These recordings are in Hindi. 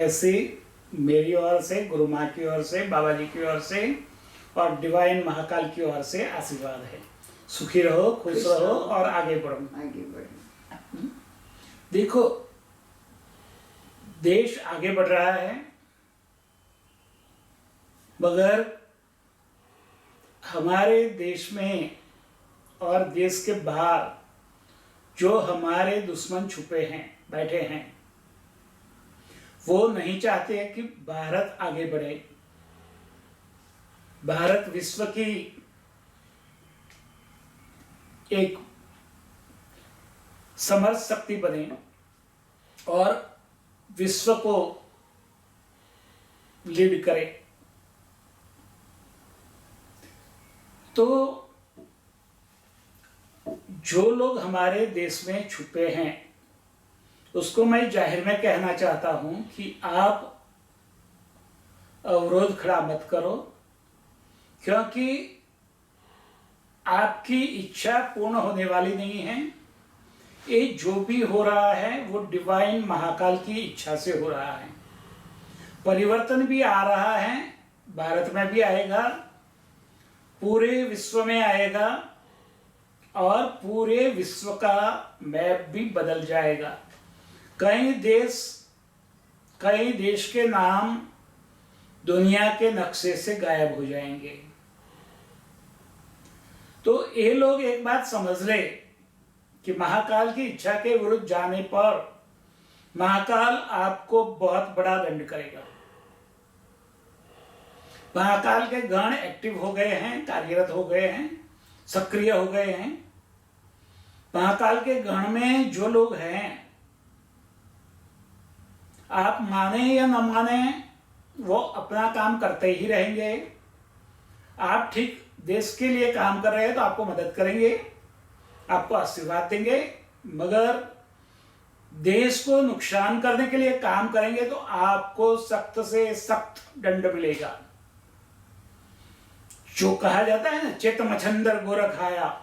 ऐसे मेरी ओर से, गुरु माँ की ओर से, बाबा जी की ओर से और डिवाइन महाकाल की ओर से आशीर्वाद है। सुखी रहो, खुश रहो और आगे बढ़ो। देखो, देश आगे बढ़ रहा है, मगर हमारे देश में और देश के बाहर जो हमारे दुश्मन छुपे हैं, बैठे हैं, वो नहीं चाहते कि भारत आगे बढ़े, भारत विश्व की एक समर्थ शक्ति बने और विश्व को लीड करे। तो जो लोग हमारे देश में छुपे हैं, उसको मैं जाहिर में कहना चाहता हूं कि आप अवरोध खड़ा मत करो, क्योंकि आपकी इच्छा पूर्ण होने वाली नहीं है। ये जो भी हो रहा है वो डिवाइन महाकाल की इच्छा से हो रहा है। परिवर्तन भी आ रहा है, भारत में भी आएगा, पूरे विश्व में आएगा और पूरे विश्व का मैप भी बदल जाएगा। कई देश के नाम दुनिया के नक्शे से गायब हो जाएंगे। तो ये लोग एक बात समझ ले कि महाकाल की इच्छा के विरुद्ध जाने पर महाकाल आपको बहुत बड़ा दंड करेगा। महाकाल के गण एक्टिव हो गए हैं, कार्यरत हो गए हैं, सक्रिय हो गए हैं। महाकाल के गण में जो लोग हैं, आप माने या न माने, वो अपना काम करते ही रहेंगे। आप ठीक देश के लिए काम कर रहे हैं तो आपको मदद करेंगे, आपको आशीर्वाद देंगे, मगर देश को नुकसान करने के लिए काम करेंगे तो आपको सख्त से सख्त दंड मिलेगा। जो कहा जाता है ना, चेत मच्छंदर गोरखाया।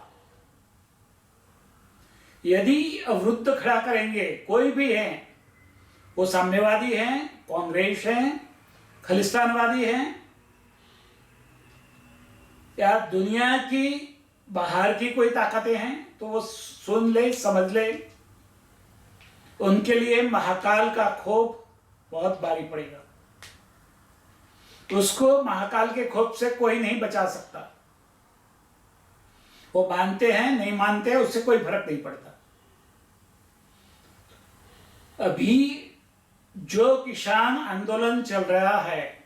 यदि अवरुद्ध खड़ा करेंगे, कोई भी है, वो साम्यवादी हैं, कांग्रेस हैं, खलिस्तानवादी हैं, या दुनिया की बाहर की कोई ताकतें हैं, तो वो सुन ले, समझ ले, उनके लिए महाकाल का खोप बहुत भारी पड़ेगा। उसको महाकाल के खोप से कोई नहीं बचा सकता। वो मानते हैं, नहीं मानते हैं, उससे कोई फर्क नहीं पड़ता। अभी जो किसान आंदोलन चल रहा है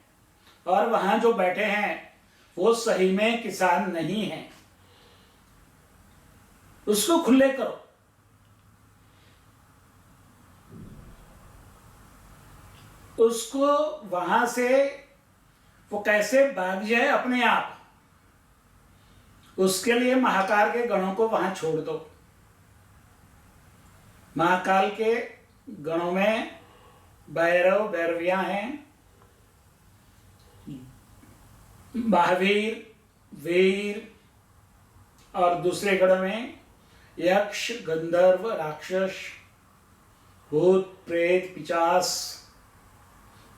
और वहां जो बैठे हैं, वो सही में किसान नहीं है। उसको खुले करो। उसको वहां से वो कैसे भाग जाए अपने आप, उसके लिए महाकाल के गणों को वहां छोड़ दो। महाकाल के गणों में भैरव भैरवियां हैं, महावीर, वीर, और दूसरे गणों में यक्ष, गंधर्व, राक्षस, भूत, प्रेत, पिशाच,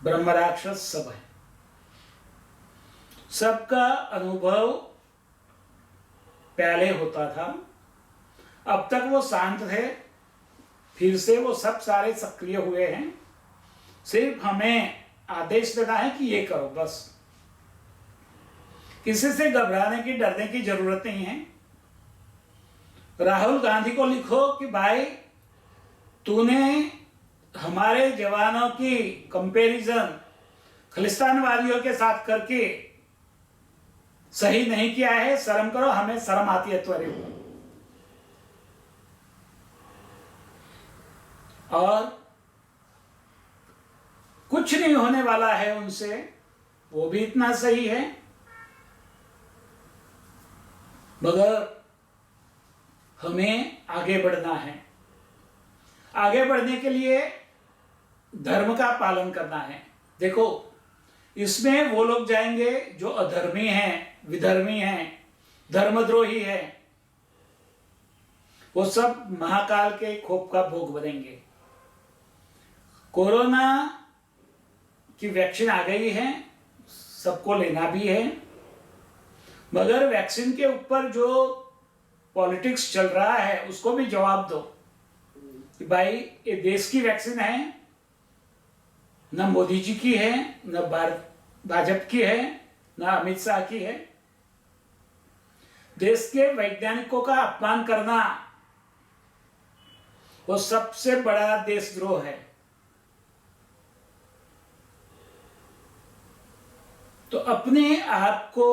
ब्रह्म राक्षस सब है। सबका अनुभव पहले होता था, अब तक वो शांत थे, फिर से वो सब सारे सक्रिय हुए हैं। सिर्फ हमें आदेश देना है कि ये करो, बस। किसी से घबराने की, डरने की जरूरत नहीं है। राहुल गांधी को लिखो कि भाई, तूने हमारे जवानों की कंपैरिजन खलिस्तानवादियों के साथ करके सही नहीं किया है, शर्म करो, हमें शर्म आती है त्वरित। और कुछ नहीं होने वाला है उनसे, वो भी इतना सही है, मगर हमें आगे बढ़ना है। आगे बढ़ने के लिए धर्म का पालन करना है। देखो, इसमें वो लोग जाएंगे जो अधर्मी हैं, विधर्मी हैं, धर्मद्रोही हैं, वो सब महाकाल के खोप का भोग बनेंगे। कोरोना कि वैक्सीन आ गई है, सबको लेना भी है, मगर वैक्सीन के ऊपर जो पॉलिटिक्स चल रहा है उसको भी जवाब दो कि भाई ये देश की वैक्सीन है, न मोदी जी की है, न भाजपा की है, न अमित शाह की है। देश के वैज्ञानिकों का अपमान करना वो सबसे बड़ा देशद्रोह है। तो अपने आप को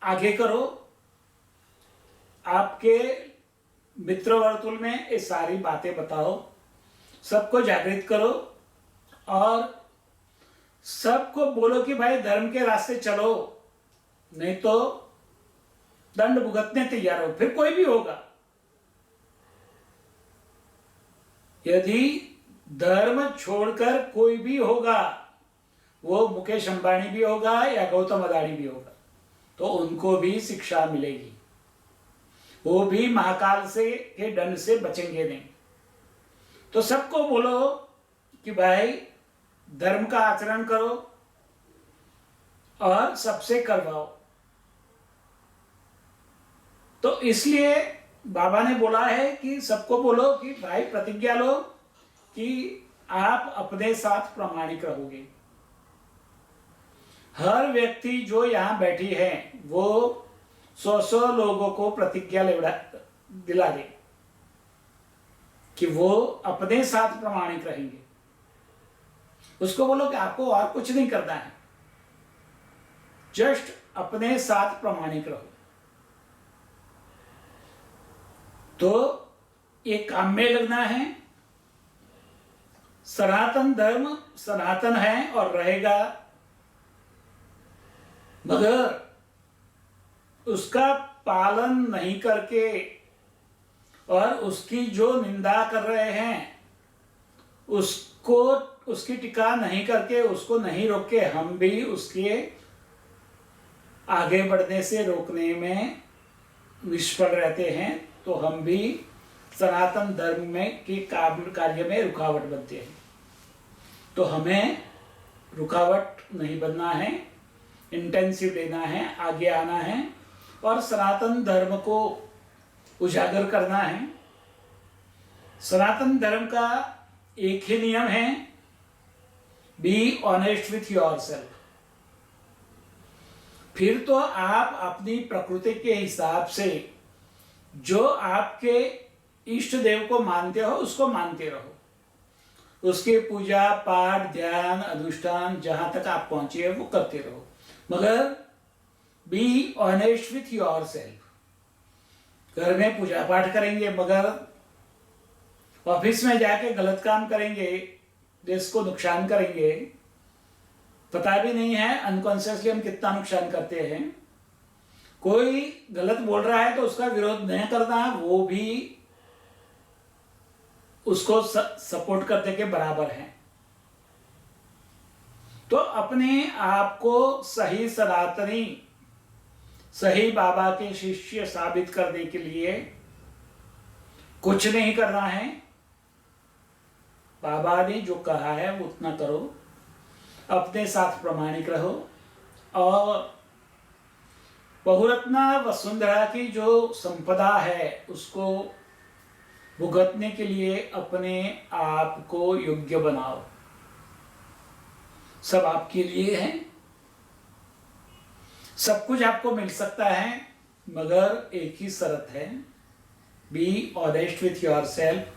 आगे करो, आपके मित्र वर्तुल में ये सारी बातें बताओ, सबको जागृत करो और सबको बोलो कि भाई धर्म के रास्ते चलो, नहीं तो दंड भुगतने तैयार हो, फिर कोई भी होगा। यदि धर्म छोड़कर कोई भी होगा, वो मुकेश अंबानी भी होगा या गौतम अदानी भी होगा, तो उनको भी शिक्षा मिलेगी, वो भी महाकाल से के दंड से बचेंगे नहीं। तो सबको बोलो कि भाई धर्म का आचरण करो और सबसे करवाओ। तो इसलिए बाबा ने बोला है कि सबको बोलो कि भाई प्रतिज्ञा लो कि आप अपने साथ प्रामाणिक रहोगे। हर व्यक्ति जो यहां बैठी है वो 100 लोगों को प्रतिज्ञा दिला दे कि वो अपने साथ प्रामाणिक रहेंगे। उसको बोलो कि आपको और कुछ नहीं करना है, जस्ट अपने साथ प्रामाणिक रहो। तो एक काम में लगना है। सनातन धर्म सनातन है और रहेगा, मगर उसका पालन नहीं करके और उसकी जो निंदा कर रहे हैं उसको, उसकी टीका नहीं करके, उसको नहीं रोक के हम भी उसके आगे बढ़ने से रोकने में निष्फल रहते हैं। तो हम भी सनातन धर्म में के कार्य में रुकावट बनते हैं। तो हमें रुकावट नहीं बनना है, इंटेंसिव लेना है, आगे आना है और सनातन धर्म को उजागर करना है। सनातन धर्म का एक ही नियम है, बी ऑनेस्ट विथ योरसेल्फ। फिर तो आप अपनी प्रकृति के हिसाब से जो आपके इष्ट देव को मानते हो उसको मानते रहो, उसके पूजा पाठ ध्यान अनुष्ठान जहां तक आप पहुंचे हो वो करते रहो, मगर बी ऑनेस्ट विथ योरसेल्फ। घर में पूजा पाठ करेंगे मगर ऑफिस में जाके गलत काम करेंगे, देश को नुकसान करेंगे, पता भी नहीं है अनकॉन्शियसली हम कितना नुकसान करते हैं। कोई गलत बोल रहा है तो उसका विरोध नहीं करना, वो भी उसको सपोर्ट करने के बराबर है। तो अपने आप को सही सनातनी, सही बाबा के शिष्य साबित करने के लिए कुछ नहीं करना है। बाबा ने जो कहा है वो उतना करो, अपने साथ प्रामाणिक रहो और बहुरत्ना वसुंधरा की जो संपदा है उसको भुगतने के लिए अपने आप को योग्य बनाओ। सब आपके लिए है, सब कुछ आपको मिल सकता है, मगर एक ही शर्त है, be honest with yourself,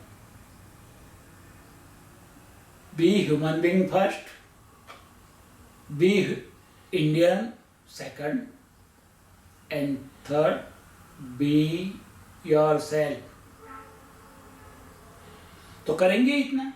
be human being first, be Indian second and third be yourself. तो करेंगे इतना।